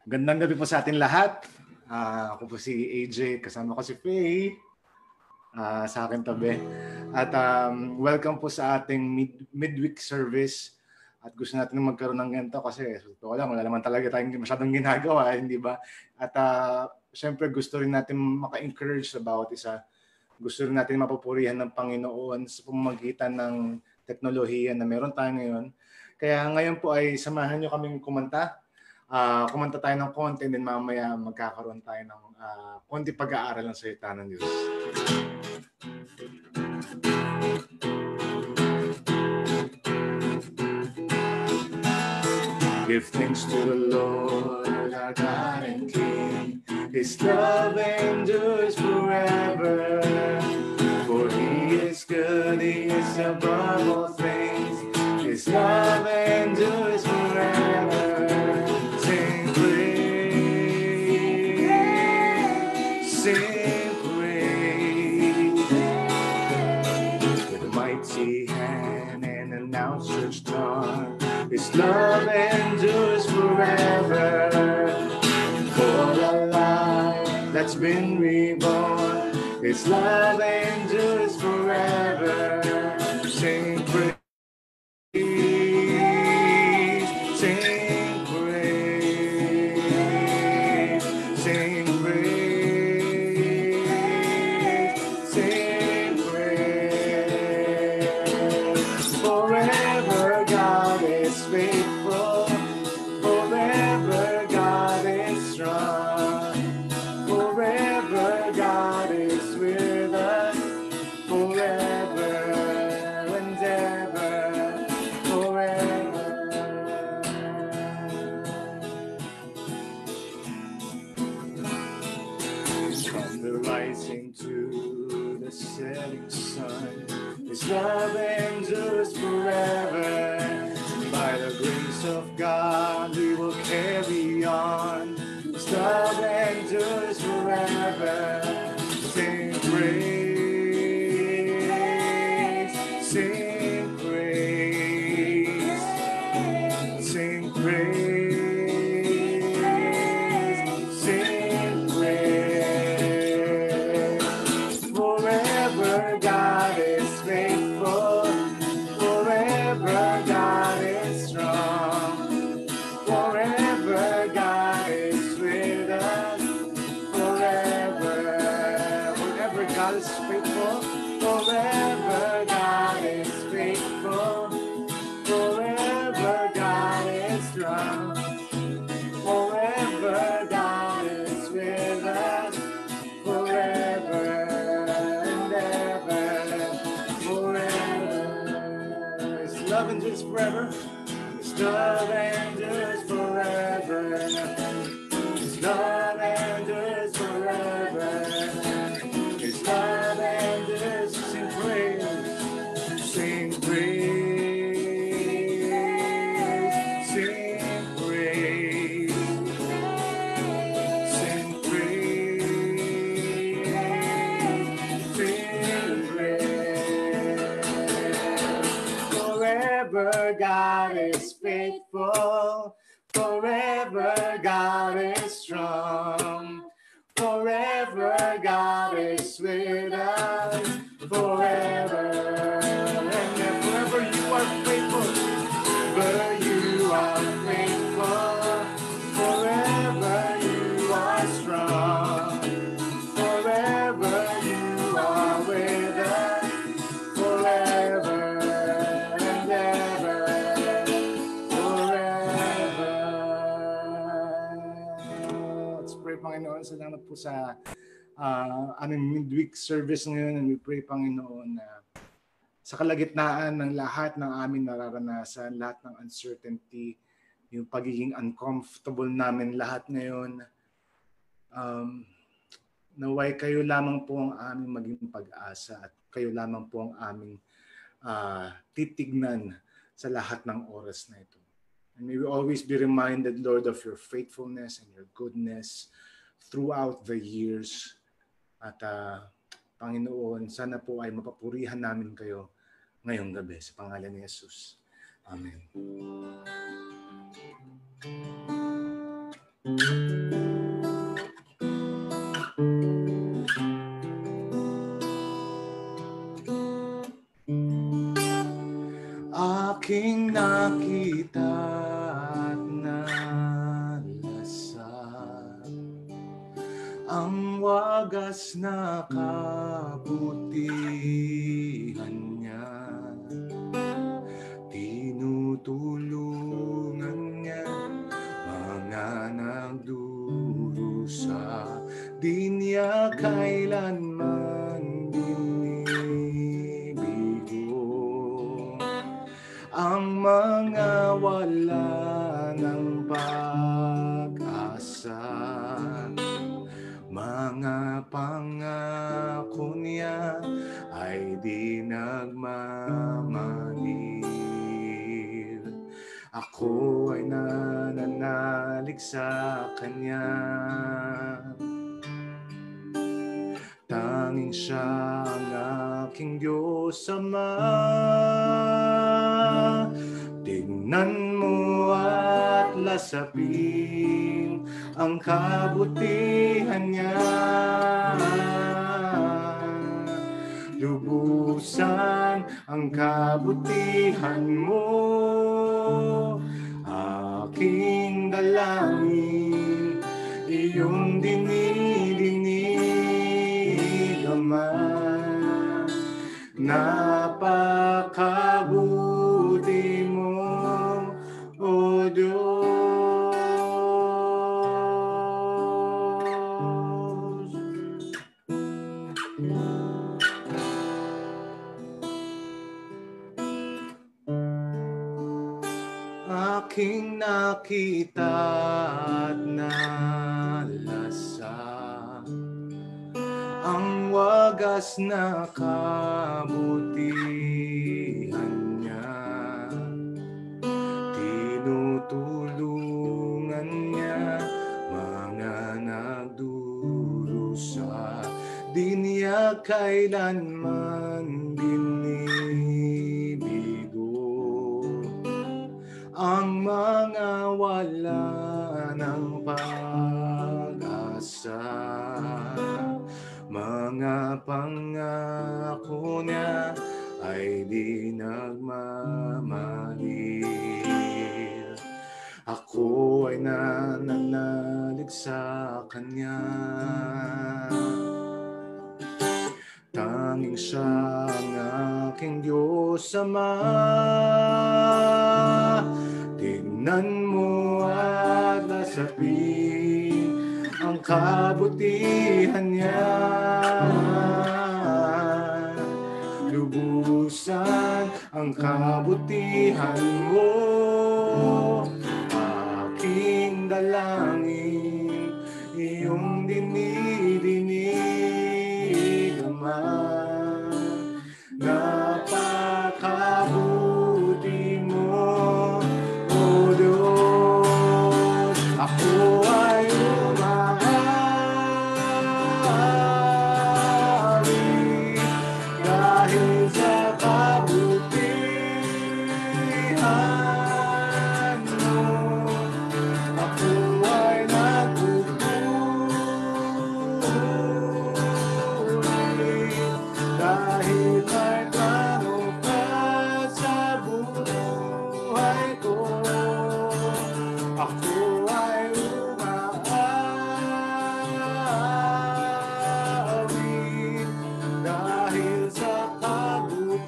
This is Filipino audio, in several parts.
Gandang gabi po sa atin lahat. Ako po si AJ, kasama ko si Faye sa akin tabi. At welcome po sa ating midweek service. At gusto natin magkaroon ng ganito kasi wala naman talaga tayong masyadong ginagawa, hindi ba? At syempre gusto rin natin maka-encourage sa bawat isa. Gusto rin natin mapupurihan ng Panginoon sa pamamagitan ng teknolohiya na meron tayo ngayon. Kaya ngayon po ay samahan nyo kaming kumanta. Kumanta tayo ng konti, and then mamaya magkakaroon tayo ng konti pag-aaral ng salita ng Diyos. Give thanks to the Lord, our God and King. His love endures forever. For He is good, He is above all things. His love endures forever. Sing praise, with a mighty hand and an outstretched arm. His love endures forever. For a life that's been reborn, His love endures forever. Sing praise. Love endures forever. By the grace of God, we will carry on. His love endures forever. Sing praise, sing praise, sing praise, sing praise. Forever God is faithful, forever God is strong, forever God is with us, forever. Forever God is faithful, forever God is faithful, forever God is strong, forever God is with us, forever. Love endures forever. His love endures forever. His love endures forever. His love endures. Sing praise. Sing praise. Sing praise. Sing praise. Sing praise. Forever God is faithful, forever God is strong, forever God is with us, forever. And forever you are faithful, forever you are faithful, forever you are strong, forever you are with us, forever. Panginoon, salamat po sa aming midweek service ngayon, and we pray, Panginoon, na sa kalagitnaan ng lahat ng aming nararanasan, lahat ng uncertainty, yung pagiging uncomfortable namin lahat ngayon, naway kayo lamang po ang aming maging pag-asa at kayo lamang po ang aming titignan sa lahat ng oras na ito. And may we always be reminded, Lord, of your faithfulness and your goodness throughout the years. At Panginoon, sana po ay mapapurihan namin kayo ngayong gabi. Sa pangalan ni Jesus. Amen. nakita at nalasap ang wagas na kabutihan niya. Tinutulungan niya mga nagdurusa, di niya kailanman binibigo ang mga wala ng pag-asa. Mga pangako niya ay di nagmamanil. Ako ay nananalig sa Kanya. Tanging Siya ang aking Diyos Ama. Tingnan mo at lasapin ang kabutihan niya. Lubusan ang kabutihan mo, aking dalangin, iyong dinidinig, Ama. Napakabuti mo, O Diyos. Aking nakita at nalasap ang wagas na kabutihan niya. Tinutulungan niya mga nagdurusa, di niya kailanman binibigo ang mga wala ng pag-asa. Mga pangako niya ay di nagmamanil. Ako ay nananalig sa Kanya. Tanging Siya ang aking Diyos Ama. Tingnan mo at lasapin ang kabutihan niya. Lubusan ang kabutihan mo, aking dalangin, iyong dinidinig, Ama. Napakabuti mo, O Diyos. Ako ay umaawit dahil sa kabutihan mo. Ako ay nagpupuri dahil may plano ka sa buhay ko. Ako ay umaawit dahil sa kabutihan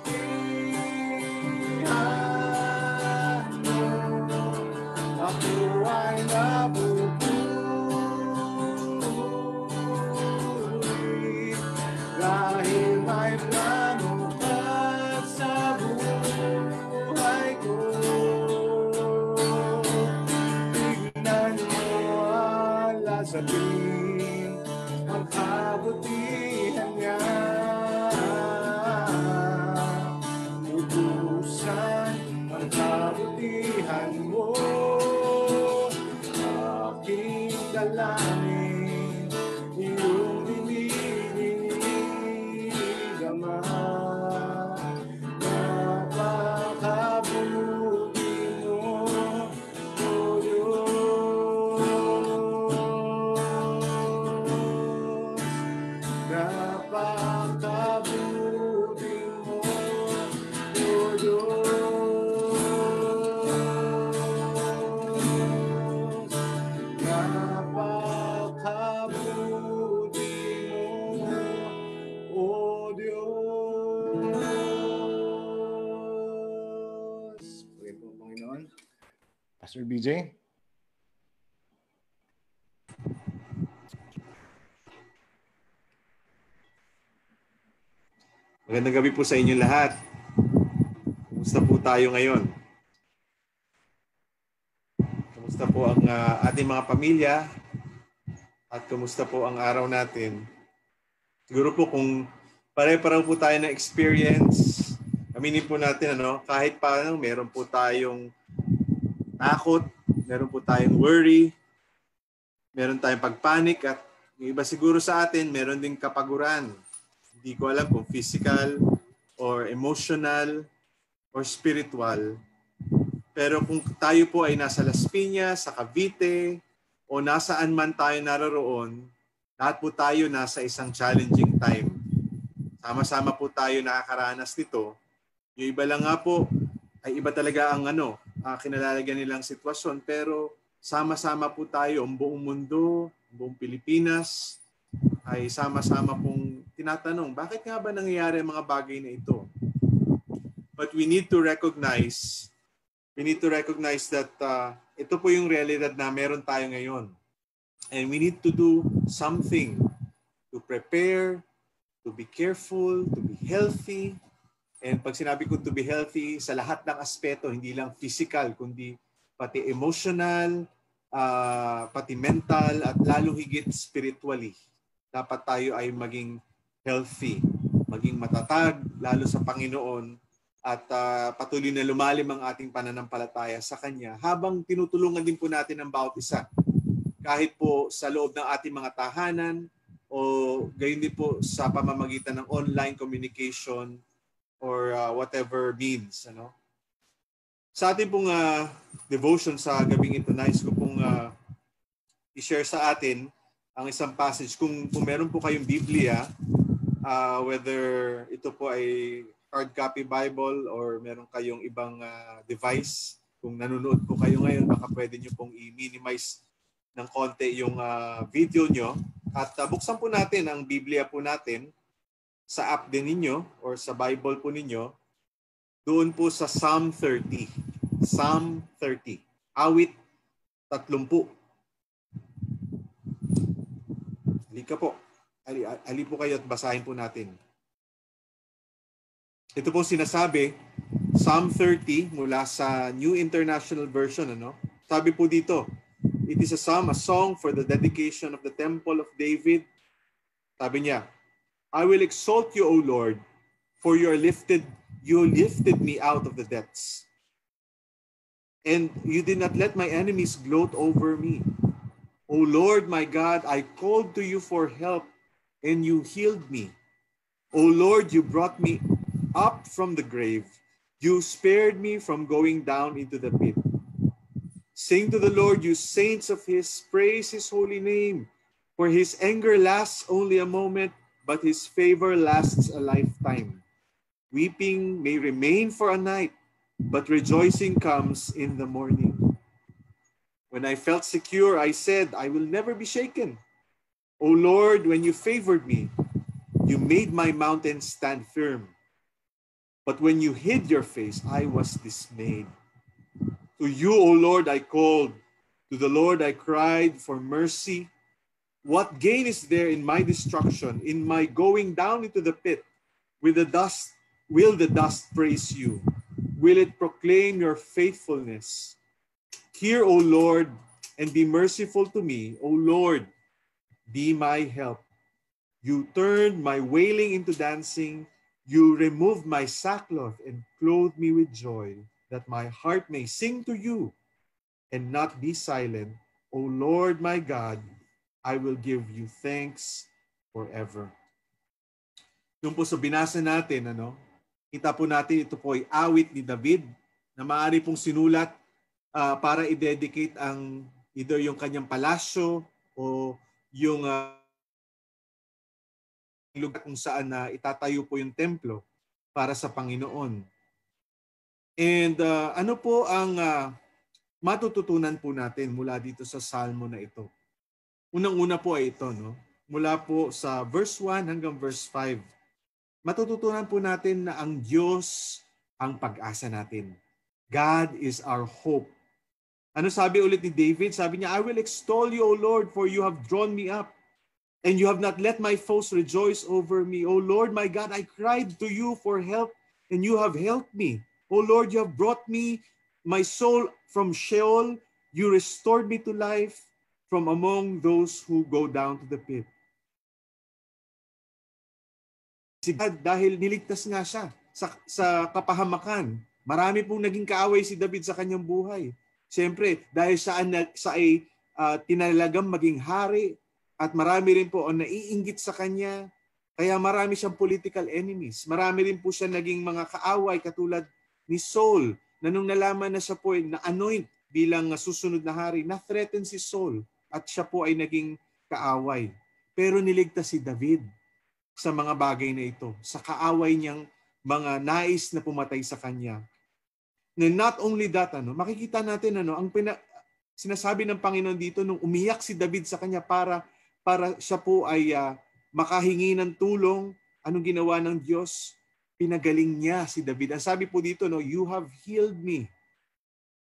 mo. Ako ay napupuri dahil may plano ka sa buhay ko. Tignan mo ang lasapin ang kabutihan niya. Lubusan ang kabutihan mo, aking dalangin, iyong dinidinig, Ama. Napakabuti mo, O Diyos. Napakabuti mo, O Diyos. Pastor BJ? Magandang gabi po sa inyo lahat. Kumusta po tayo ngayon? Kumusta po ang ating mga pamilya? At kumusta po ang araw natin? Siguro po kung pare-pareho po tayo na experience, aminin po natin, kahit paano meron po tayong takot, meron po tayong worry, meron tayong pagpanik, at yung iba siguro sa atin, meron ding kapaguran. Hindi ko alam kung physical or emotional or spiritual. Pero kung tayo po ay nasa Las Piñas, sa Cavite, o nasaan man tayo naroroon, lahat po tayo nasa isang challenging time. Sama-sama po tayo nakakaranas nito. Yung iba lang nga po, ay iba talaga ang kinalalagyan nilang sitwasyon. Pero sama-sama po tayo, ang buong mundo, ang buong Pilipinas, ay sama-sama pong tinatanong, bakit nga ba nangyayari ang mga bagay na ito? But we need to recognize that ito po yung realidad na meron tayo ngayon. And we need to do something to prepare, to be careful, to be healthy. And pag sinabi ko to be healthy, sa lahat ng aspeto, hindi lang physical, kundi pati emotional, pati mental, at lalo higit spiritually. Dapat tayo ay maging healthy, maging matatag, lalo sa Panginoon, at patuloy na lumalim ang ating pananampalataya sa Kanya habang tinutulungan din po natin ang bawat isa. Kahit po sa loob ng ating mga tahanan o gayon din po sa pamamagitan ng online communication or whatever means. Sa ating pong devotion sa gabing ito, nais ko pong i-share sa atin ang isang passage. Kung meron po kayong Biblia, whether ito po ay hard copy Bible or meron kayong ibang device, kung nanonood po kayo ngayon, baka pwede nyo pong i-minimize ng konti yung video nyo. At buksan po natin ang Biblia po natin sa app din ninyo or sa Bible po ninyo, doon po sa Psalm 30. Psalm 30. Awit 30. Halika po. Ali po kayo at basahin po natin. Ito po sinasabi, Psalm 30 mula sa New International Version. Sabi po dito, it is a psalm, a song for the dedication of the Temple of David. Sabi niya, I will exalt you, O Lord, for you lifted me out of the depths. And you did not let my enemies gloat over me. O Lord, my God, I called to you for help, and you healed me. O Lord, you brought me up from the grave. You spared me from going down into the pit. Sing to the Lord, you saints of his, praise his holy name. For his anger lasts only a moment, but his favor lasts a lifetime. Weeping may remain for a night, but rejoicing comes in the morning. When I felt secure, I said, I will never be shaken. O Lord, when you favored me, you made my mountain stand firm. But when you hid your face, I was dismayed. To you, O Lord, I called. To the Lord I cried for mercy. What gain is there in my destruction, in my going down into the pit? Will the dust praise you? Will it proclaim your faithfulness? Hear, O Lord, and be merciful to me. O Lord, be my help. You turned my wailing into dancing. You removed my sackcloth and clothed me with joy, that my heart may sing to you and not be silent. O Lord my God, I will give you thanks forever. Yung po sa binasa natin, kita po natin ito po ay awit ni David na maaari pong sinulat para i-dedicate ang either yung kanyang palasyo o yung lugar kung saan itatayo po yung templo para sa Panginoon. And ano po ang matututunan po natin mula dito sa salmo na ito? Unang-una po ay ito, mula po sa verse 1 hanggang verse 5. Matututunan po natin na ang Diyos ang pag-asa natin. God is our hope. Ano sabi ulit ni David? Sabi niya, I will extol you, O Lord, for you have drawn me up, and you have not let my foes rejoice over me. O Lord, my God, I cried to you for help, and you have helped me. O Lord, you have brought me, my soul, from Sheol. You restored me to life from among those who go down to the pit. Si God, dahil niligtas nga siya sa kapahamakan. Marami pong naging kaaway si David sa kanyang buhay. Siyempre, dahil siya ay tinalagang maging hari, at marami rin po ang naiinggit sa kanya, kaya marami siyang political enemies. Marami rin po siya naging mga kaaway katulad ni Saul, na nung nalaman na siya po ay na-anoint bilang susunod na hari, na-threaten si Saul at siya po ay naging kaaway. Pero niligtas si David sa mga bagay na ito, sa kaaway niyang mga nais na pumatay sa kanya. And not only that, makikita natin ang sinasabi ng Panginoon dito nung umiyak si David sa kanya para siya po ay makahingi ng tulong. Anong ginawa ng Diyos? Pinagaling niya si David. Ang sabi po dito, you have healed me.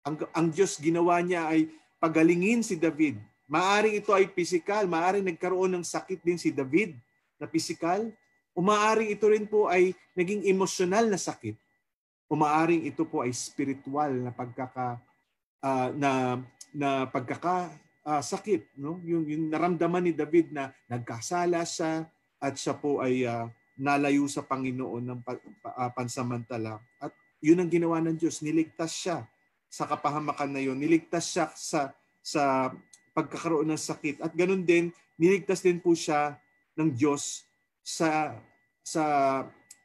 Ang Diyos ginawa niya ay pagalingin si David. Maaring ito ay physical, maaring nagkaroon ng sakit din si David na physical, o maaring ito rin po ay naging emosyonal na sakit, o maaring ito po ay spiritual na sakit, no? Yung naramdaman ni David na nagkasala siya at siya po ay nalayo sa Panginoon ng pansamantala. At yun ang ginawa ng Diyos, niligtas siya sa kapahamakan na yun, niligtas siya sa pagkakaroon ng sakit. At ganun din, niligtas din po siya ng Diyos sa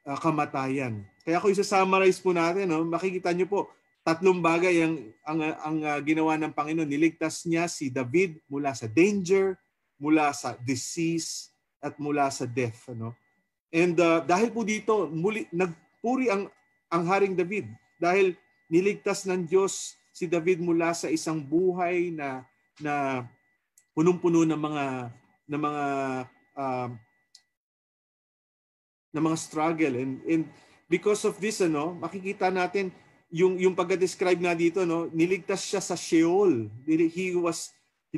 kamatayan. Kaya kung isa-summarize po natin, makikita niyo po, tatlong bagay ang ginawa ng Panginoon. Niligtas niya si David mula sa danger, mula sa disease, at mula sa death. And dahil po dito, nagpuri ang Haring David. Dahil niligtas ng Diyos si David mula sa isang buhay na punong-puno ng mga struggle. And because of this, makikita natin yung pagka-describe nga dito, niligtas siya sa Sheol. He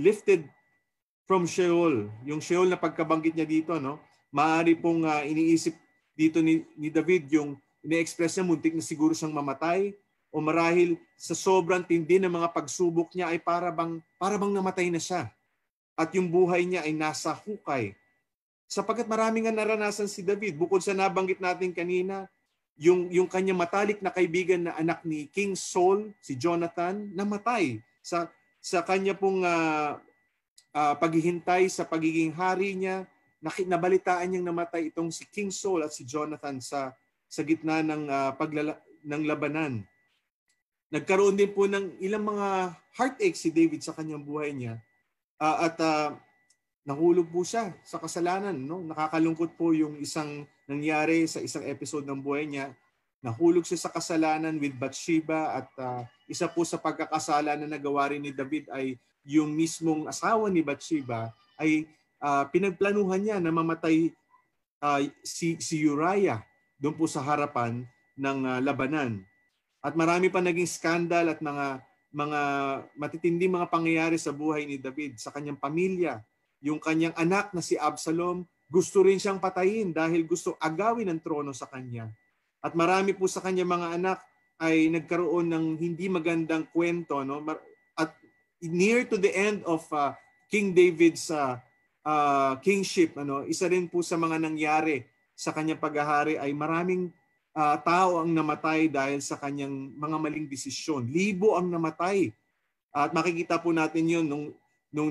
lifted from Sheol. Yung Sheol na pagkabanggit niya dito, maaari pong iniisip dito ni David, yung ine-express niya, muntik na siguro siyang mamatay, o marahil sa sobrang tindi ng mga pagsubok niya ay para bang namatay na siya. At yung buhay niya ay nasa hukay. Sapagkat maraming nga naranasan si David. Bukod sa nabanggit natin kanina, yung kanyang matalik na kaibigan na anak ni King Saul, si Jonathan, namatay sa kanya pong paghihintay sa pagiging hari niya. Nabalitaan niyang namatay itong si King Saul at si Jonathan sa gitna ng labanan. Nagkaroon din po ng ilang mga heartache si David sa kanyang buhay niya. At nahulog po siya sa kasalanan. Nakakalungkot po yung isang nangyari sa isang episode ng buhay niya. Nahulog siya sa kasalanan with Bathsheba, at isa po sa pagkakasala na nagawa rin ni David ay yung mismong asawa ni Bathsheba ay pinagplanuhan niya na mamatay si Uriah doon po sa harapan ng labanan. At marami pa naging skandal at mga matitinding mga pangyayari sa buhay ni David, sa kanyang pamilya. Yung kanyang anak na si Absalom, gusto rin siyang patayin dahil gusto agawin ang trono sa kanya. At marami po sa kanyang mga anak ay nagkaroon ng hindi magandang kwento. At near to the end of King David's kingship, isa rin po sa mga nangyari sa kanyang paghahari ay maraming tao ang namatay dahil sa kanyang mga maling desisyon. Libo ang namatay. At makikita po natin yun nung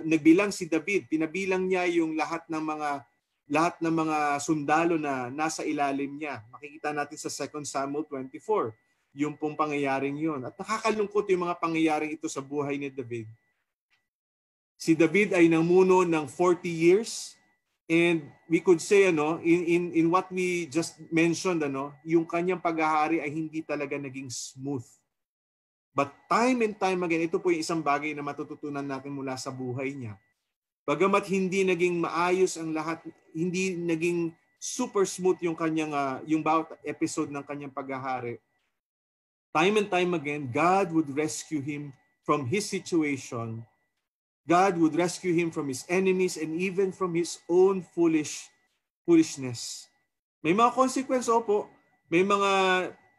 nagbilang si David, pinabilang niya yung lahat ng mga sundalo na nasa ilalim niya. Makikita natin sa 2 Samuel 24, yung pong pangyayaring yun. At nakakalungkot yung mga pangyayaring ito sa buhay ni David. Si David ay namuno ng 40 years. And we could say, in what we just mentioned, yung kanyang paghahari ay hindi talaga naging smooth. But time and time again, ito po yung isang bagay na matututunan natin mula sa buhay niya. Bagamat hindi naging maayos ang lahat, hindi naging super smooth yung kanyang yung bawat episode ng kanyang paghahari. Time and time again, God would rescue him from his situation. God would rescue him from his enemies and even from his own foolishness. May mga consequence, opo. May mga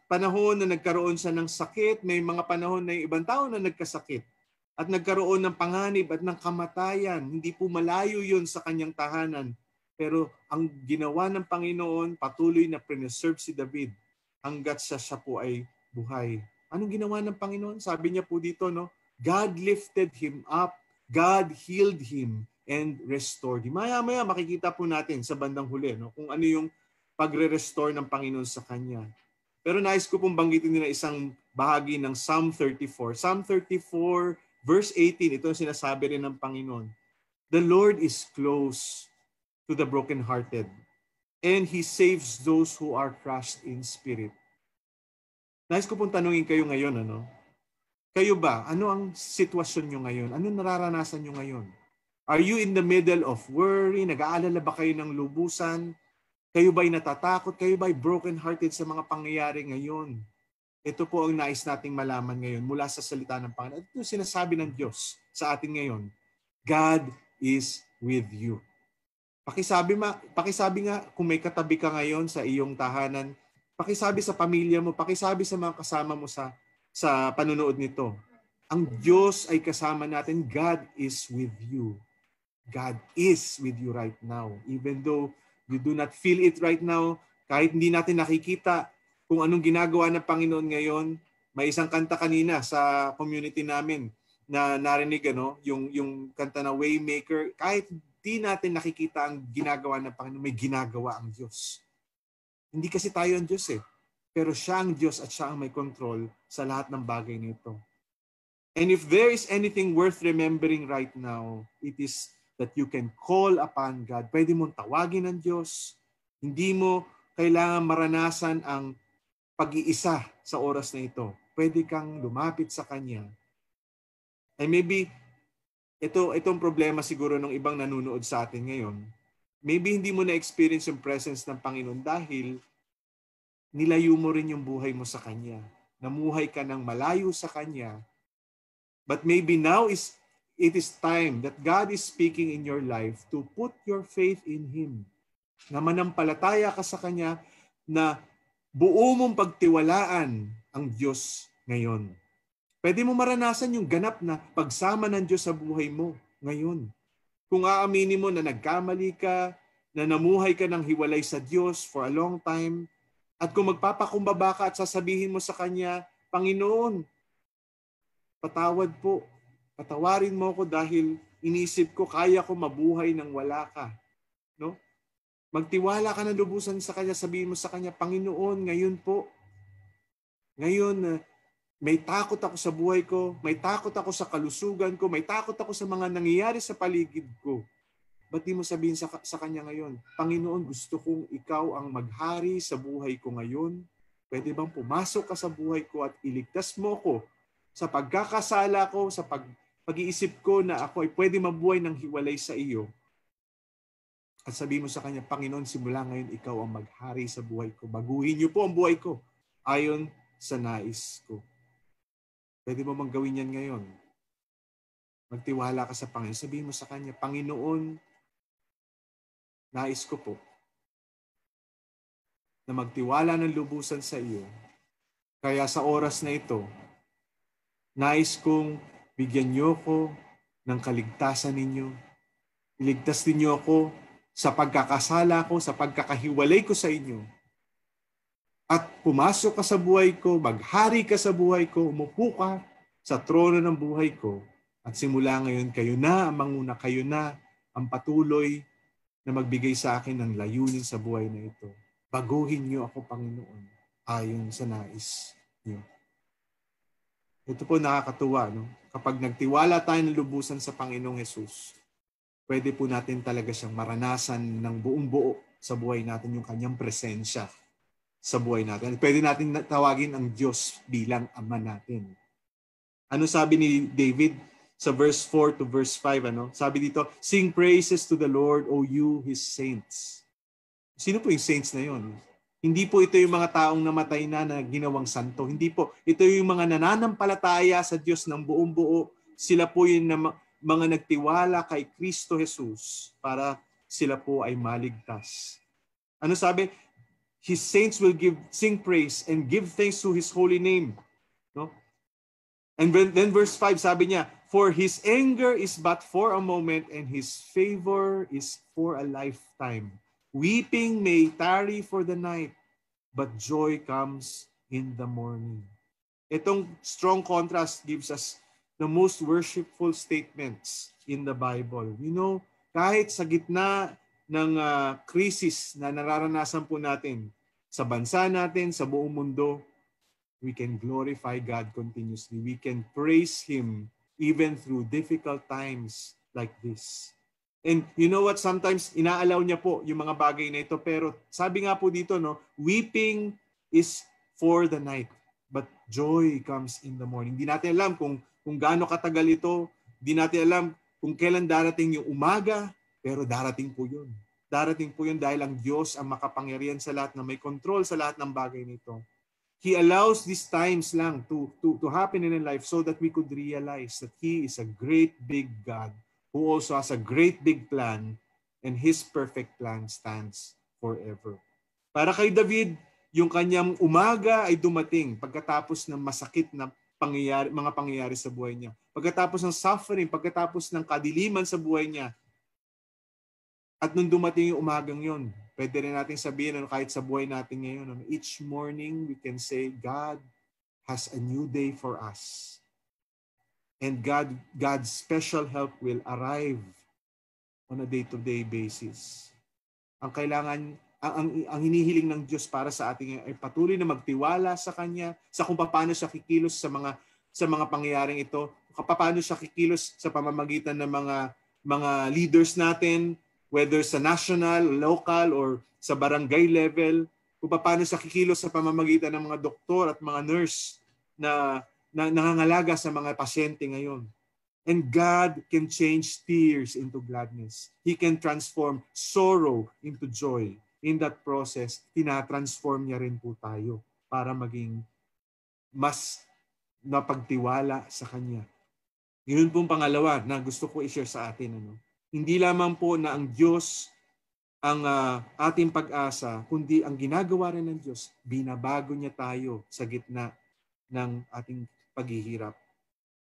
panahon na nagkaroon siya ng sakit. May mga panahon na yung ibang tao na nagkasakit. At nagkaroon ng panganib at ng kamatayan. Hindi po malayo yun sa kanyang tahanan. Pero ang ginawa ng Panginoon, patuloy na preserve si David hanggat siya po ay buhay. Anong ginawa ng Panginoon? Sabi niya po dito, no? God lifted him up. God healed him and restored him. Maya-maya makikita po natin sa bandang huli, no? Kung ano yung pagre-restore ng Panginoon sa kanya. Pero nais ko pong banggitin nila isang bahagi ng Psalm 34. Psalm 34 verse 18, ito ang sinasabi rin ng Panginoon. The Lord is close to the brokenhearted, and He saves those who are crushed in spirit. Nais ko pong tanungin kayo ngayon, ano? Kayo ba, ano ang sitwasyon nyo ngayon? Ano nararanasan nyo ngayon? Are you in the middle of worry? Nag-aalala ba kayo ng lubusan? Kayo ba'y natatakot? Kayo ba'y brokenhearted sa mga pangyayari ngayon? Ito po ang nais nating malaman ngayon mula sa salita ng Panginoon. Ito yung sinasabi ng Diyos sa atin ngayon. God is with you. Pakisabi nga kung may katabi ka ngayon sa iyong tahanan, pakisabi sa pamilya mo, pakisabi sa mga kasama mo sa panunood nito. Ang Diyos ay kasama natin. God is with you. God is with you right now. Even though you do not feel it right now, kahit hindi natin nakikita kung anong ginagawa ng Panginoon ngayon. May isang kanta kanina sa community namin na narinig, ano, yung kanta na Waymaker. Kahit di natin nakikita ang ginagawa ng Panginoon, may ginagawa ang Diyos. Hindi kasi tayo ang Diyos eh. Pero siya ang Diyos at siya ang may control sa lahat ng bagay nito. And if there is anything worth remembering right now, it is that you can call upon God. Pwede mong tawagin ng Diyos. Hindi mo kailangan maranasan ang pag-iisa sa oras na ito. Pwede kang lumapit sa Kanya. And maybe, itong problema siguro ng ibang nanunood sa atin ngayon, maybe hindi mo na-experience yung presence ng Panginoon dahil nilayo mo rin yung buhay mo sa Kanya. Namuhay ka ng malayo sa Kanya. But maybe now it is time that God is speaking in your life to put your faith in Him. Na manampalataya ka sa Kanya, na buo mong pagtiwalaan ang Diyos ngayon. Pwede mo maranasan yung ganap na pagsama ng Diyos sa buhay mo ngayon. Kung aaminin mo na nagkamali ka, na namuhay ka ng hiwalay sa Diyos for a long time, at kung magpapakumbaba ka at sasabihin mo sa Kanya, Panginoon, patawad po. Patawarin mo ako dahil inisip ko kaya ko mabuhay nang wala ka. No? Magtiwala ka na lubusan sa Kanya, sabihin mo sa Kanya, Panginoon, ngayon po, ngayon may takot ako sa buhay ko, may takot ako sa kalusugan ko, may takot ako sa mga nangyayari sa paligid ko. Ba't di mo sabihin sa Kanya ngayon, Panginoon, gusto kong ikaw ang maghari sa buhay ko ngayon. Pwede bang pumasok ka sa buhay ko at iligtas mo ko sa pagkakasala ko, sa pag-iisip ko na ako ay pwede mabuhay ng hiwalay sa iyo. At sabihin mo sa Kanya, Panginoon, simula ngayon ikaw ang maghari sa buhay ko. Baguhin niyo po ang buhay ko ayon sa nais ko. Pwede mo bang gawin yan ngayon? Magtiwala ka sa Panginoon. Sabihin mo sa Kanya, Panginoon, nais ko po na magtiwala ng lubusan sa iyo. Kaya sa oras na ito, nais kong bigyan niyo ko ng kaligtasan ninyo. Iligtas ninyo ako sa pagkakasala ko, sa pagkakahiwalay ko sa inyo. At pumasok ka sa buhay ko, maghari ka sa buhay ko, umupo ka sa trono ng buhay ko. At simula ngayon, kayo na ang manguna, kayo na ang patuloy na magbigay sa akin ng layunin sa buhay na ito. Baguhin niyo ako, Panginoon, ayon sa nais niyo. Ito po nakakatuwa, no? Kapag nagtiwala tayo ng lubusan sa Panginoong Hesus, pwede po natin talaga siyang maranasan ng buong buo sa buhay natin, yung Kanyang presensya sa buhay natin. Pwede natin tawagin ang Diyos bilang Ama natin. Ano sabi ni David sa verse 4 to verse 5? Ano? Sabi dito, sing praises to the Lord, O you, His saints. Sino po yung saints na yon? Hindi po ito yung mga taong namatay na ginawang santo. Hindi po. Ito yung mga nananampalataya sa Diyos ng buong buo. Sila po yung mga nagtiwala kay Kristo Jesus para sila po ay maligtas. Ano sabi? His saints will sing praise and give thanks to His holy name. No? And then verse 5 sabi niya, for His anger is but for a moment and His favor is for a lifetime. Weeping may tarry for the night, but joy comes in the morning. Itong strong contrast gives us the most worshipful statements in the Bible. You know, kahit sa gitna ng krisis na nararanasan po natin sa bansa natin, sa buong mundo, we can glorify God continuously. We can praise Him even through difficult times like this. And you know what? Sometimes inaalaw niya po yung mga bagay na ito. Pero sabi nga po dito, no, weeping is for the night, but joy comes in the morning. Hindi natin alam kung gaano katagal ito. Hindi natin alam kung kailan darating yung umaga, pero darating po yun. Darating po yun dahil ang Diyos ang makapangyarihan sa lahat, na may control sa lahat ng bagay nito. He allows these times lang to happen in life so that we could realize that He is a great big God who also has a great big plan, and His perfect plan stands forever. Para kay David, yung kanyang umaga ay dumating pagkatapos ng masakit na mga pangyayari sa buhay niya. Pagkatapos ng suffering, pagkatapos ng kadiliman sa buhay niya. At nung dumating yung umagang yon, pwede rin natin sabihin, kahit sa buhay natin ngayon, each morning we can say, God has a new day for us. And God's special help will arrive on a day-to-day basis. Ang kailangan, ang hinihiling ng Diyos para sa atin ay patuloy na magtiwala sa Kanya, sa kung paano siya kikilos sa mga pangyayaring ito, paano siya kikilos sa pamamagitan ng mga leaders natin, whether sa national, local, or sa barangay level, kung paano siya kikilos sa pamamagitan ng mga doktor at mga nurse na nangangalaga sa mga pasyente ngayon. And God can change tears into gladness. He can transform sorrow into joy. In that process, tinatransform niya rin po tayo para maging mas napagtiwala sa Kanya. Yun pong pangalawa na gusto ko i-share sa atin. Hindi lamang po na ang Diyos ang ating pag-asa, kundi ang ginagawa rin ng Diyos, binabago niya tayo sa gitna ng ating paghihirap.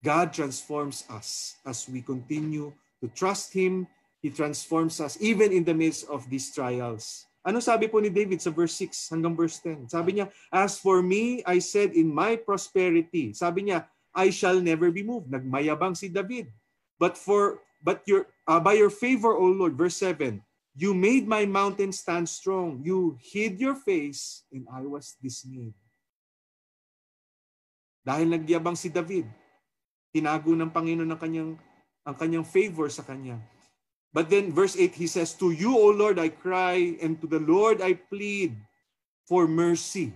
God transforms us as we continue to trust Him. He transforms us even in the midst of these trials. Ano sabi po ni David sa verse 6 hanggang verse 10? Sabi niya, as for me, I said in my prosperity. Sabi niya, I shall never be moved. Nagmayabang si David. But by your favor, O Lord, verse 7, you made my mountain stand strong. You hid your face, and I was dismayed. Dahil nagyabang si David, tinago ng Panginoon ang kanyang favor sa kanya. But then verse 8, he says, to you, O Lord, I cry, and to the Lord I plead for mercy.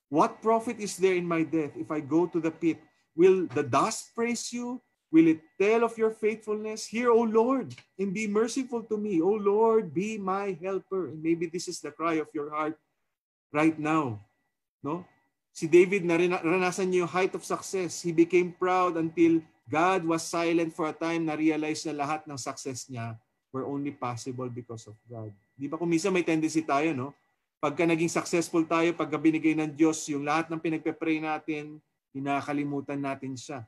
What profit is there in my death if I go to the pit? Will the dust praise you? Will it tell of your faithfulness? Hear, O Lord, and be merciful to me. O Lord, be my helper. And maybe this is the cry of your heart right now. No? Si David, naranasan niya yung height of success. He became proud until God was silent for a time, na-realize na lahat ng success niya were only possible because of God. Di ba kung minsan may tendency tayo, no? Pagka naging successful tayo, pagka binigay ng Diyos, yung lahat ng pinagpe-pray natin, hinakalimutan natin siya.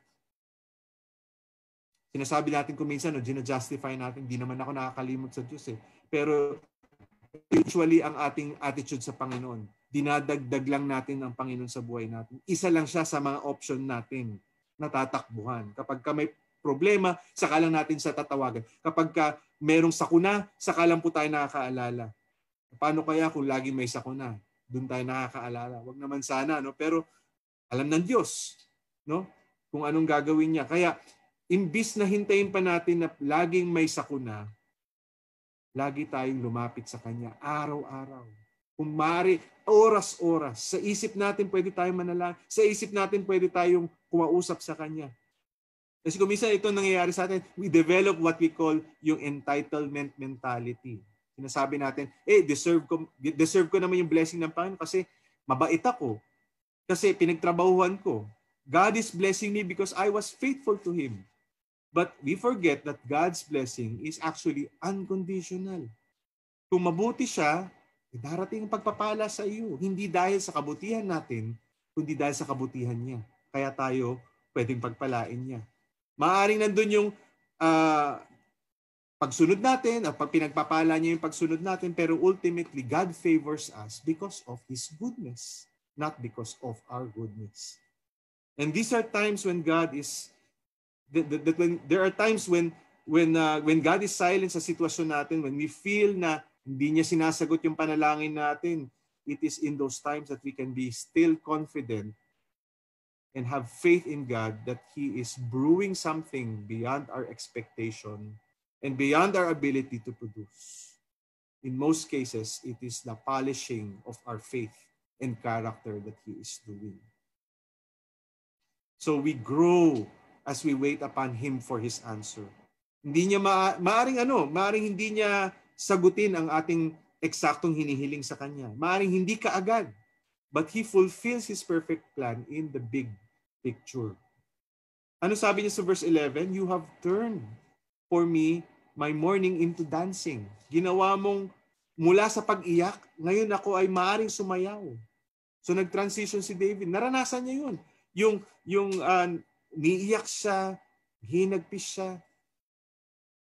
Sinasabi natin kung minsan, no, gina-justify natin, hindi naman ako nakakalimot sa Diyos eh. Pero usually ang ating attitude sa Panginoon, dinadagdag lang natin ang Panginoon sa buhay natin. Isa lang siya sa mga option natin na tatakbuhan. Kapag ka may problema, saka lang natin sa tatawagan. Kapag ka merong sakuna, saka lang po tayo nakakaalala. Paano kaya kung lagi may sakuna? Doon tayo nakakaalala. Wag naman sana, no? Pero alam ng Diyos, no? Kung anong gagawin niya. Kaya imbis na hintayin pa natin na laging may sakuna, lagi tayong lumapit sa Kanya araw-araw. Kung maaari, oras-oras. Sa isip natin pwede tayong manalangin. Sa isip natin pwede tayong kumausap sa Kanya. Kasi kung minsan ito nangyayari sa atin, we develop what we call yung entitlement mentality. Sinasabi natin, deserve ko naman yung blessing ng Panginoon kasi mabait ako. Kasi pinagtrabahuhan ko. God is blessing me because I was faithful to Him. But we forget that God's blessing is actually unconditional. Kung mabuti siya, darating ang pagpapala sa iyo. Hindi dahil sa kabutihan natin, kundi dahil sa kabutihan niya. Kaya tayo pwedeng pagpalain niya. Maaaring nandun yung pagsunod natin, at pinagpapala niya yung pagsunod natin, pero ultimately, God favors us because of His goodness, not because of our goodness. And these are times when God is, there are times when God is silent sa sitwasyon natin, when we feel na hindi niya sinasagot yung panalangin natin, it is in those times that we can be still confident and have faith in God that He is brewing something beyond our expectation and beyond our ability to produce. In most cases, it is the polishing of our faith and character that He is doing. So we grow as we wait upon Him for His answer. Hindi niya maaring hindi niya sagutin ang ating eksaktong hinihiling sa Kanya. Maaring hindi kaagad, but He fulfills His perfect plan in the big picture. Ano sabi niya sa verse 11? You have turned for me my mourning into dancing. Ginawa mong mula sa pag-iyak, ngayon ako ay maaring sumayaw. So nag-transition si David. Naranasan niya yun. Yung niiyak siya, hinagpis siya.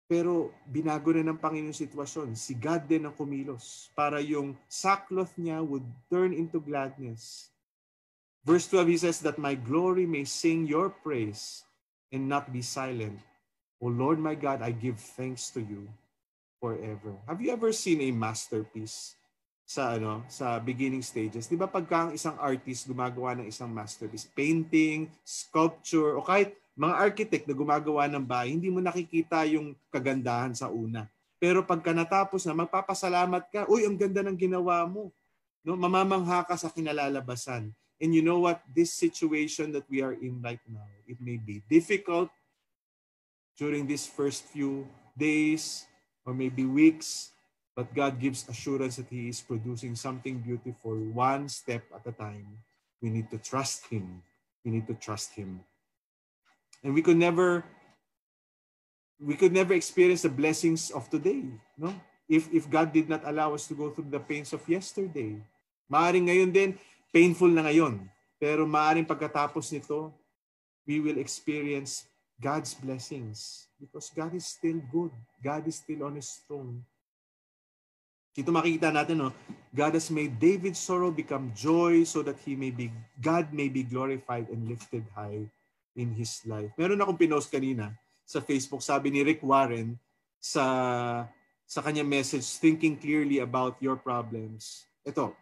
Pero binago na ng Panginoon sitwasyon. Si God din ang kumilos para yung sackcloth niya would turn into gladness. Verse 12, he says that my glory may sing your praise and not be silent. O Lord my God, I give thanks to you forever. Have you ever seen a masterpiece sa beginning stages? Di ba pagka ang isang artist gumagawa ng isang masterpiece, painting, sculpture, o kahit mga architect na gumagawa ng bahay, hindi mo nakikita yung kagandahan sa una. Pero pagka natapos na, magpapasalamat ka, uy, ang ganda ng ginawa mo. No, mamamangha ka sa kinalalabasan. And you know what? This situation that we are in right now, it may be difficult during these first few days or maybe weeks, but God gives assurance that He is producing something beautiful one step at a time. We need to trust Him. We need to trust Him. And we could never experience the blessings of today, no? If God did not allow us to go through the pains of yesterday. Maaring ngayon din, painful na ngayon. Pero maaring pagkatapos nito, we will experience God's blessings. Because God is still good. God is still on His throne. Dito makikita natin, no? God has made David's sorrow become joy so that God may be glorified and lifted high in his life. Meron akong pinost kanina sa Facebook, sabi ni Rick Warren sa kanyang message, Thinking Clearly About Your Problems. Ito,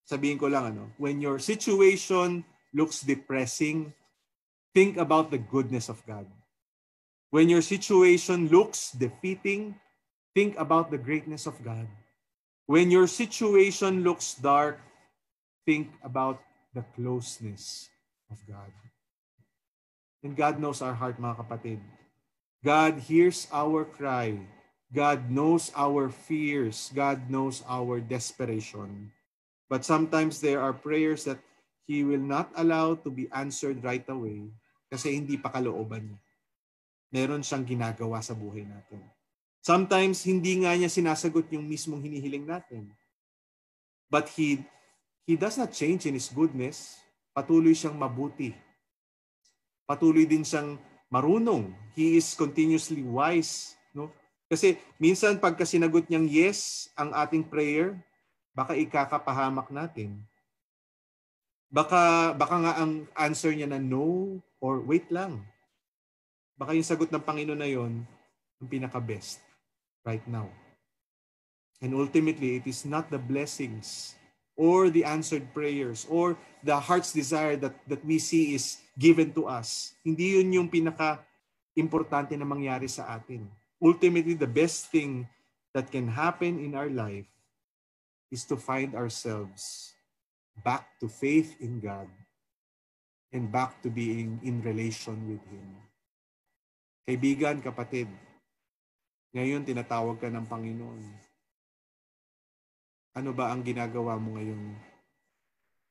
sabihin ko lang, when your situation looks depressing, think about the goodness of God. When your situation looks defeating, think about the greatness of God. When your situation looks dark, think about the closeness of God. And God knows our heart, mga kapatid. God hears our cry. God knows our fears. God knows our desperation. But sometimes there are prayers that He will not allow to be answered right away kasi hindi pa kalooban niya. Meron siyang ginagawa sa buhay natin. Sometimes hindi nga niya sinasagot yung mismong hinihiling natin. But He does not change in His goodness. Patuloy siyang mabuti. Patuloy din siyang marunong. He is continuously wise, no? Kasi minsan pagka sinagot niyang yes ang ating prayer, baka ikakapahamak natin. Baka nga ang answer niya na no or wait lang. Baka yung sagot ng Panginoon na yon ang pinaka-best right now. And ultimately, it is not the blessings or the answered prayers or the heart's desire that we see is given to us. Hindi yun yung pinaka-importante na mangyari sa atin. Ultimately, the best thing that can happen in our life is to find ourselves back to faith in God and back to being in relation with Him. Kaibigan, kapatid, ngayon tinatawag ka ng Panginoon. Ano ba ang ginagawa mo ngayon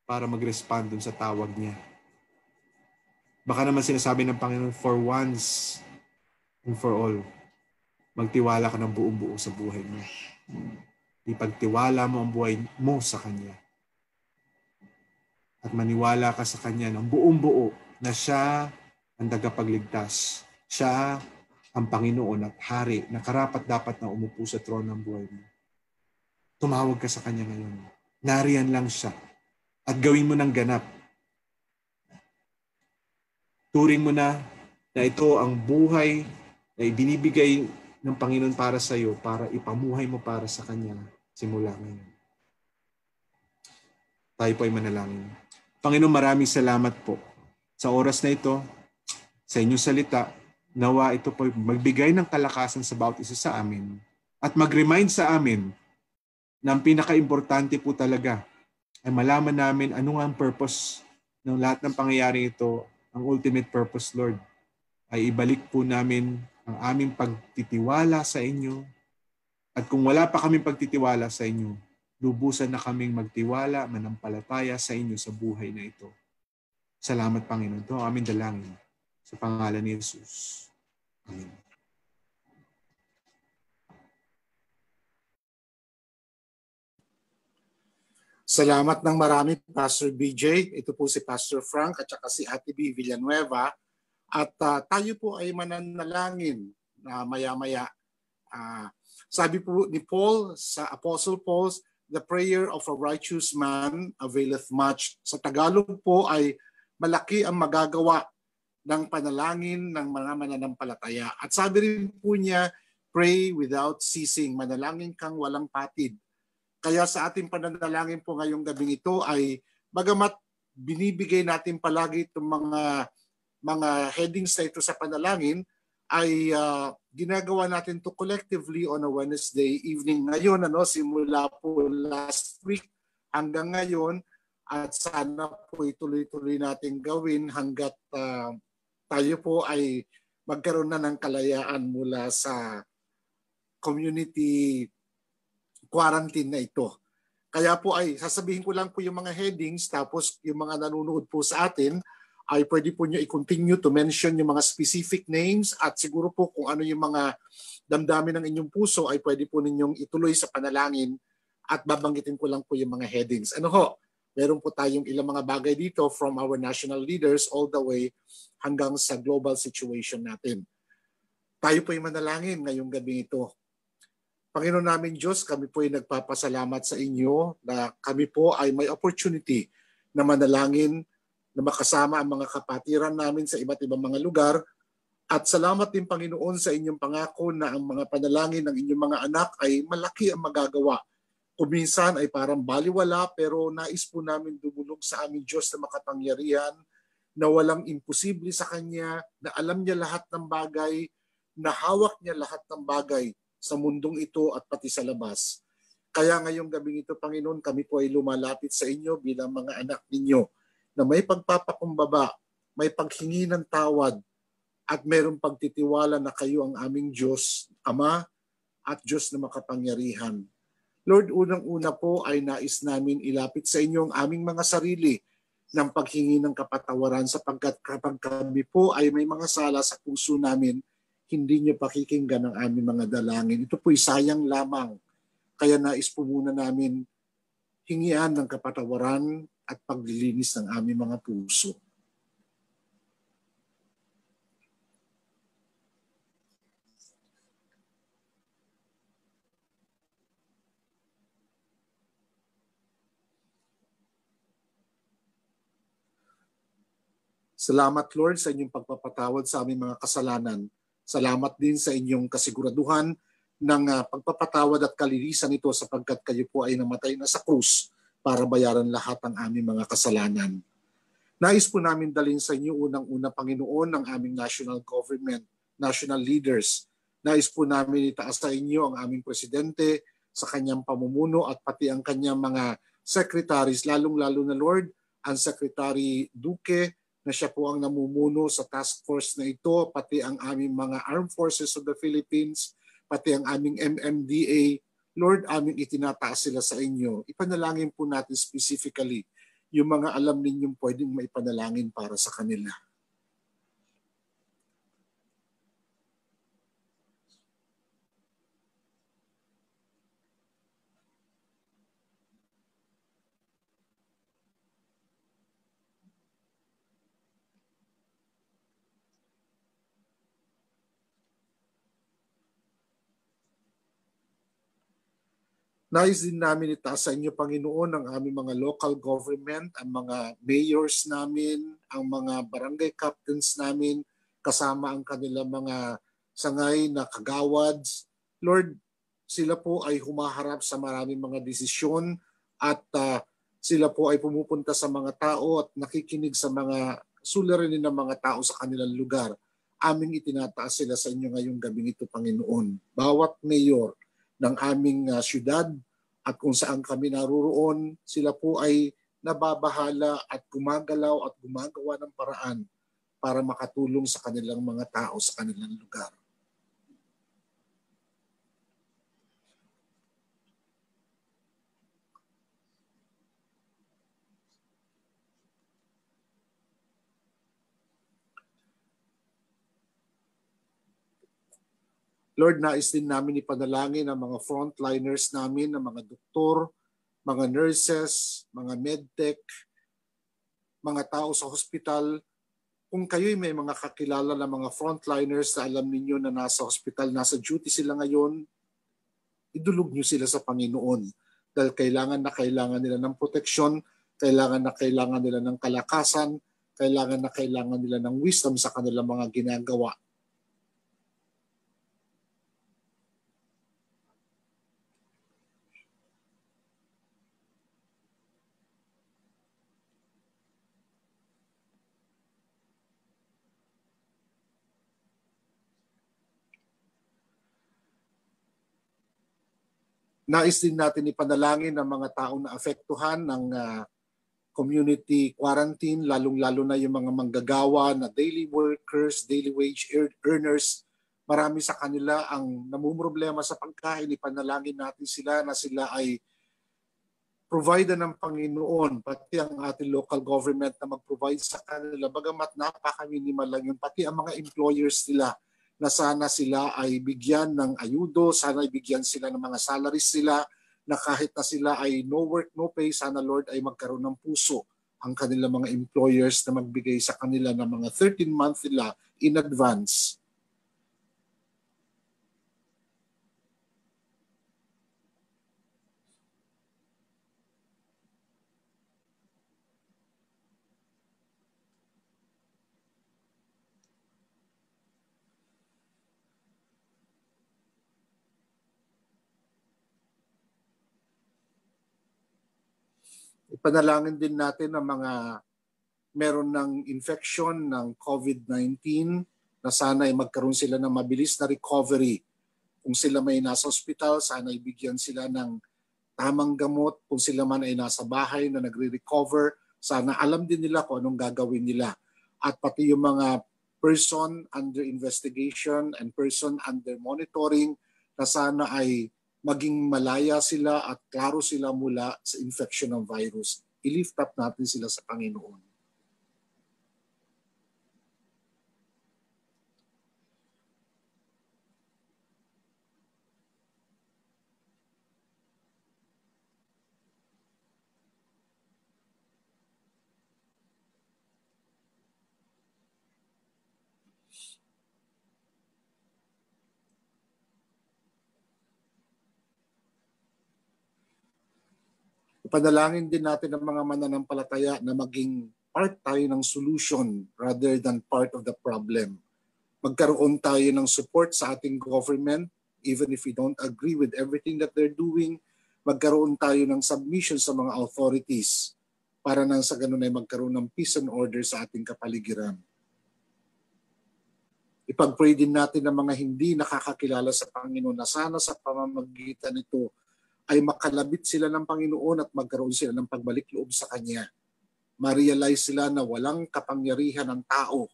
para mag-respond dun sa tawag niya? Baka naman sinasabi ng Panginoon, for once and for all, magtiwala ka ng buong buo sa buhay mo. Ipagtiwala mo ang buhay mo sa Kanya. At maniwala ka sa Kanya ng buong buo na siya ang tagapagligtas. Siya ang Panginoon at Hari na karapat-dapat na umupo sa trono ng buhay mo. Tumawag ka sa Kanya ngayon. Nariyan lang siya. At gawin mo ng ganap. Turing mo na ito ang buhay na ibinibigay ng Panginoon para sa iyo, para ipamuhay mo para sa Kanya simula ngayon. Tayo po ay manalangin. Panginoon, maraming salamat po sa oras na ito, sa inyong salita. Nawa ito po magbigay ng kalakasan sa bawat isa sa amin at mag-remind sa amin na ang pinaka-importante po talaga ay malaman namin ano nga ang purpose ng lahat ng pangyayari ito. Ang ultimate purpose, Lord, ay ibalik po namin ang aming pagtitiwala sa inyo. At kung wala pa kaming pagtitiwala sa inyo, lubusan na kaming magtiwala, manampalataya sa inyo sa buhay na ito. Salamat, Panginoon. Ito ang aming dalangin sa pangalan ni Jesus. Amen. Salamat ng marami, Pastor BJ. Ito po si Pastor Frank at saka si Ate B. Villanueva. At tayo po ay mananalangin na maya-maya. Sabi po ni Paul sa Apostle Paul, the prayer of a righteous man availeth much. Sa Tagalog po ay malaki ang magagawa ng panalangin ng mga mananampalataya. At sabi rin po niya, pray without ceasing. Manalangin kang walang patid. Kaya sa ating pananalangin po ngayong gabing ito ay bagamat binibigay natin palagi itong mga headings na ito sa panalangin, ay ginagawa natin to collectively on a Wednesday evening ngayon, simula po last week hanggang ngayon, at sana po ituloy-tuloy natin gawin hanggat tayo po ay magkaroon na ng kalayaan mula sa community quarantine na ito. Kaya po ay sasabihin ko lang po yung mga headings, tapos yung mga nanonood po sa atin ay pwede po nyo i-continue to mention yung mga specific names, at siguro po kung ano yung mga damdamin ng inyong puso ay pwede po ninyong ituloy sa panalangin, at babanggitin ko lang po yung mga headings. Meron po tayong ilang mga bagay dito from our national leaders all the way hanggang sa global situation natin. Tayo po ay manalangin ngayong gabi ito. Panginoon namin Diyos, kami po ay nagpapasalamat sa inyo na kami po ay may opportunity na manalangin, na makasama ang mga kapatiran namin sa iba't ibang mga lugar. At salamat din Panginoon sa inyong pangako na ang mga panalangin ng inyong mga anak ay malaki ang magagawa. Kuminsan ay parang baliwala, pero nais po namin dumulog sa aming Diyos na makapangyarihan, na walang imposible sa Kanya, na alam niya lahat ng bagay, na hawak niya lahat ng bagay sa mundong ito at pati sa labas. Kaya ngayong gabing ito, Panginoon, kami po ay lumalapit sa inyo bilang mga anak ninyo na may pagpapakumbaba, may paghingi ng tawad, at mayroong pagtitiwala na kayo ang aming Diyos, Ama at Diyos na makapangyarihan. Lord, unang-una po ay nais namin ilapit sa inyo ang aming mga sarili ng paghingi ng kapatawaran, sapagkat kapag kami po ay may mga sala sa puso namin, hindi niyo pakikinggan ang aming mga dalangin. Ito po'y sayang lamang. Kaya nais po muna namin hingian ng kapatawaran at paglilinis ng aming mga puso. Salamat Lord sa inyong pagpapatawad sa aming mga kasalanan. Salamat din sa inyong kasiguraduhan ng pagpapatawad at kalinisan nito, sapagkat kayo po ay namatay na sa krus para bayaran lahat ng aming mga kasalanan. Nais po namin dalhin sa inyo unang-una, Panginoon, ng aming national government, national leaders. Nais po namin itaas sa inyo ang aming presidente sa kanyang pamumuno at pati ang kanyang mga secretaries, lalong-lalo na Lord, ang Secretary Duque, na siya po ang namumuno sa task force na ito, pati ang aming mga Armed Forces of the Philippines, pati ang aming MMDA, Lord, aming itinataas sila sa inyo. Ipanalangin po natin specifically yung mga alam ninyong pwedeng maipanalangin para sa kanila. Nais din namin itaas sa inyo, Panginoon, ang aming mga local government, ang mga mayors namin, ang mga barangay captains namin, kasama ang kanilang mga sangay na kagawads. Lord, sila po ay humaharap sa maraming mga desisyon at sila po ay pumupunta sa mga tao at nakikinig sa mga suliranin ng mga tao sa kanilang lugar. Aming itinataas sila sa inyo ngayong gabing ito, Panginoon. Bawat mayor ng aming syudad at kung saan kami naruroon, sila po ay nababahala at gumagalaw at gumagawa ng paraan para makatulong sa kanilang mga tao sa kanilang lugar. Lord, nais din namin ipanalangin ang mga frontliners namin, ang mga doktor, mga nurses, mga medtech, mga tao sa hospital. Kung kayo'y may mga kakilala na mga frontliners na alam ninyo na nasa hospital, nasa duty sila ngayon, idulog nyo sila sa Panginoon. Dahil kailangan nila ng proteksyon, kailangan nila ng kalakasan, kailangan nila ng wisdom sa kanilang mga ginagawa. Nais din natin ipanalangin ang mga taong naapektuhan ng community quarantine, lalong-lalo na yung mga manggagawa na daily workers, daily wage earners. Marami sa kanila ang namumroblema sa pagkain. Ipanalangin natin sila na sila ay provide ng Panginoon, pati ang ating local government na mag-provide sa kanila. Bagamat napaka-minimal lang yun, pati ang mga employers nila na sana sila ay bigyan ng ayudo, sana ay bigyan sila ng mga salaries sila, na kahit na sila ay no work, no pay, sana Lord ay magkaroon ng puso ang kanilang mga employers na magbigay sa kanila ng mga 13-month nila in advance. Ipanalangin din natin ang mga meron ng infection ng COVID-19 na sana ay magkaroon sila ng mabilis na recovery. Kung sila may nasa ospital, sana ay bigyan sila ng tamang gamot. Kung sila man ay nasa bahay na nagre-recover, sana alam din nila kung anong gagawin nila. At pati yung mga person under investigation and person under monitoring na sana ay maging malaya sila at klaro sila mula sa infection ng virus. I-lift up natin sila sa Panginoon. Ipanalangin din natin ang mga mananampalataya na maging part tayo ng solution rather than part of the problem. Magkaroon tayo ng support sa ating government, even if we don't agree with everything that they're doing. Magkaroon tayo ng submission sa mga authorities para nang sa ganun ay magkaroon ng peace and order sa ating kapaligiran. Ipag-pray din natin ang mga hindi nakakakilala sa Panginoon na sana sa pamamagitan nito ay makalabit sila ng Panginoon at magkaroon sila ng pagbalik loob sa Kanya. Ma-realize sila na walang kapangyarihan ng tao.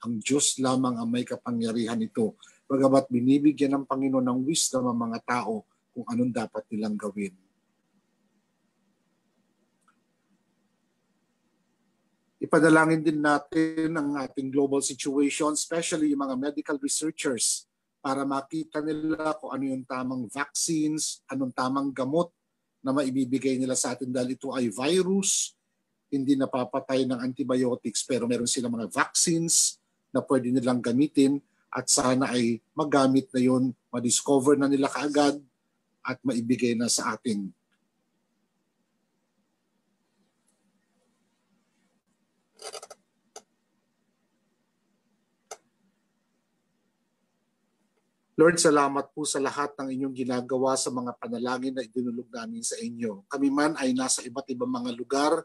Ang Diyos lamang ang may kapangyarihan nito. Bagamat binibigyan ng Panginoon ng wisdom ang mga tao, kung anong dapat nilang gawin. Ipanalangin din natin ang ating global situation, especially yung mga medical researchers, para makita nila kung ano yung tamang vaccines, anong tamang gamot na maibibigay nila sa atin dahil ito ay virus, hindi napapatay ng antibiotics pero meron silang mga vaccines na pwede nilang gamitin at sana ay magamit na yun, ma-discover na nila kaagad at maibigay na sa atin. Lord, salamat po sa lahat ng inyong ginagawa sa mga panalangin na idinulog namin sa inyo. Kami man ay nasa iba't ibang mga lugar,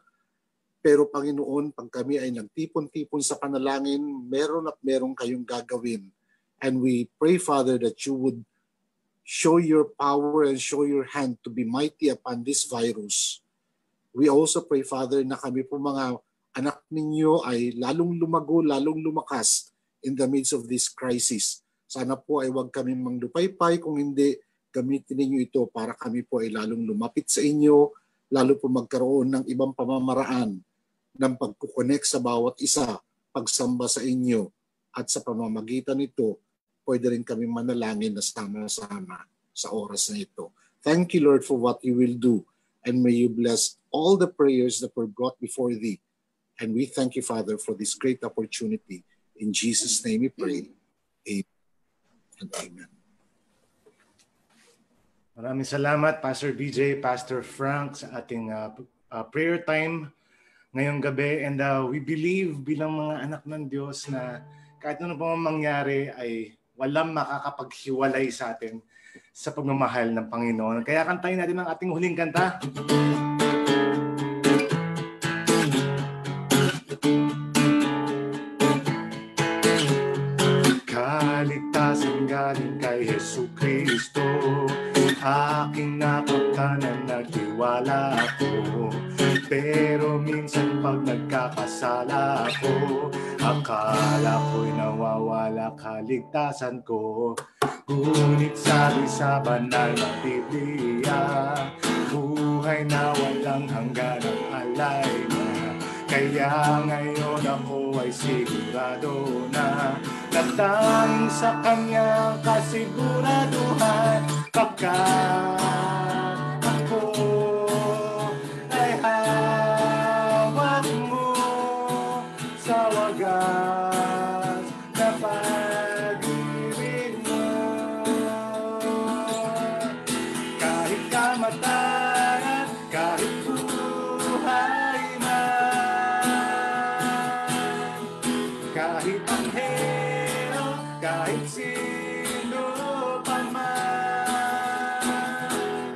pero Panginoon, pag kami ay nagtipon-tipon sa panalangin, meron at meron kayong gagawin. And we pray, Father, that you would show your power and show your hand to be mighty upon this virus. We also pray, Father, na kami po mga anak ninyo ay lalong lumago, lalong lumakas in the midst of this crisis. Sana po ay huwag kami manglupaypay, kung hindi, gamitin ninyo ito para kami po ay lalong lumapit sa inyo, lalo po magkaroon ng ibang pamamaraan ng pagkukonek sa bawat isa, pagsamba sa inyo, at sa pamamagitan nito, pwede rin kami manalangin na sama-sama sa oras na ito. Thank you, Lord, for what you will do, and may you bless all the prayers that were brought before thee. And we thank you, Father, for this great opportunity. In Jesus' name we pray. Amen. And amen. Maraming salamat, Pastor BJ, Pastor Frank, sa ating prayer time ngayong gabi. And we believe bilang mga anak ng Diyos na kahit ano pa mangyari ay walang makakapaghiwalay sa atin sa pagmamahal ng Panginoon. Kaya kantayin natin ang ating huling kanta. Kaligtasan galing kay Jesucristo, aking napagkanan, nagtiwala ako. Pero minsan pag nagkakasala ako, akala ko'y nawawala kaligtasan ko. Ngunit sabi sa banal na Biblia, buhay na walang hanggan ang alay na. Kaya ngayon ako ay sigurado na natanging sa kanyang kasiguraduhan, pagkat ako ay hawak mo sa wagas na pag-ibig mo. Kahit kamatayan, kahit buhay man, kahit anghel, kahit sino pa man,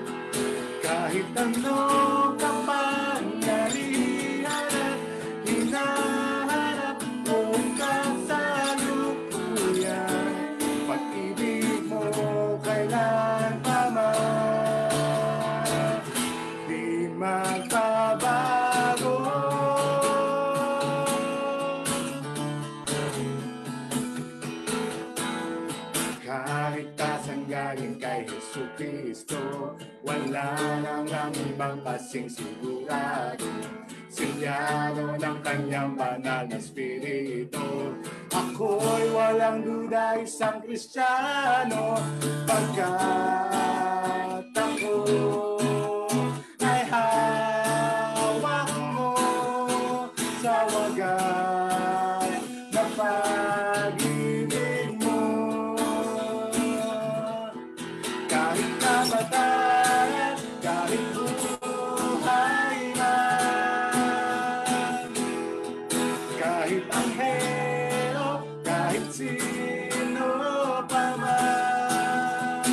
kahit anong kapangyarihan at hinahanap mong kasalukuyan, pag-ibig mo kailan pa man di magbabago. Kaligtasan galing kay Jesucristo, wala nang ang ibang kasing sigurado. Silyado ng kanyang banal na spirito, ako'y walang duda isang Kristiyano, pagkat ako ay hawak mo sa wagas na pag-ibig mo. Kahit kamatayan, kahit buhay man, kahit anghel, kahit sino pa man,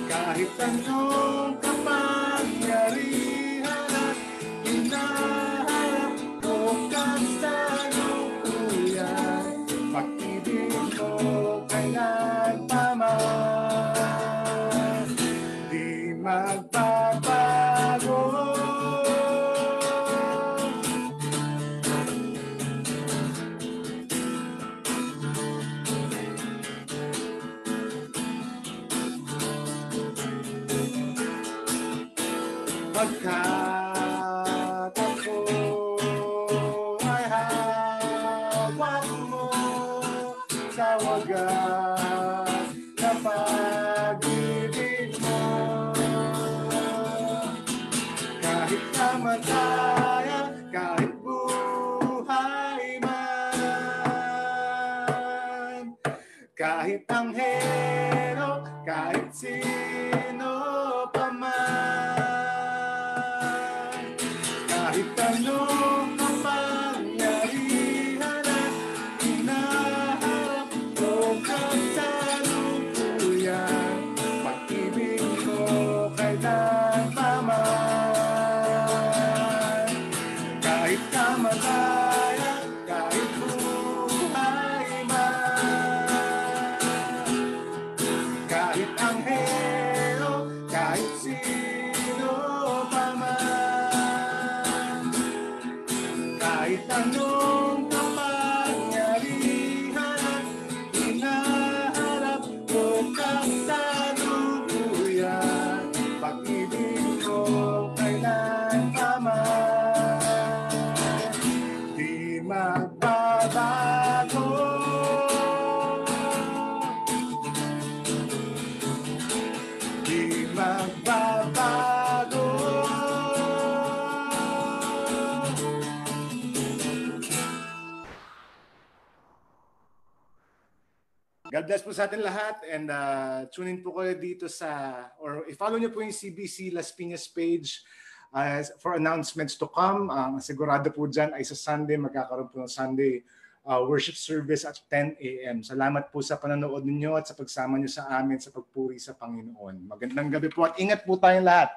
kahit anong kapangyarihan at hinahanap mong kasalukuyan, pag-ibig mo kailan pa man di magbabago. Pagkat ako ay hawak mo sa wagas na pag-ibig mo. Kahit kamatayan, kahit buhay man, kahit anghelo, kahit sino pa man, kahit anong kapangyarihan at hinaharap mo kang salukuyan, pag-ibig mo kailan pa man. Kahit kamatayan, kahit buhay man, kahit anghelo, kahit sino pa man, kahit anong kapangyarihan at hinaharap mo kang salukuyan, pag-ibig mo kailan pa man, di magbabago. Di magbabago. God bless po sa atin lahat, and tune in po kayo dito or i-follow niyo po yung CBC Las Piñas page for announcements to come. Sigurado po dyan ay sa Sunday, magkakaroon po ng Sunday worship service at 10 a.m. Salamat po sa panonood ninyo at sa pagsama niyo sa amin sa pagpuri sa Panginoon. Magandang gabi po at ingat po tayong lahat.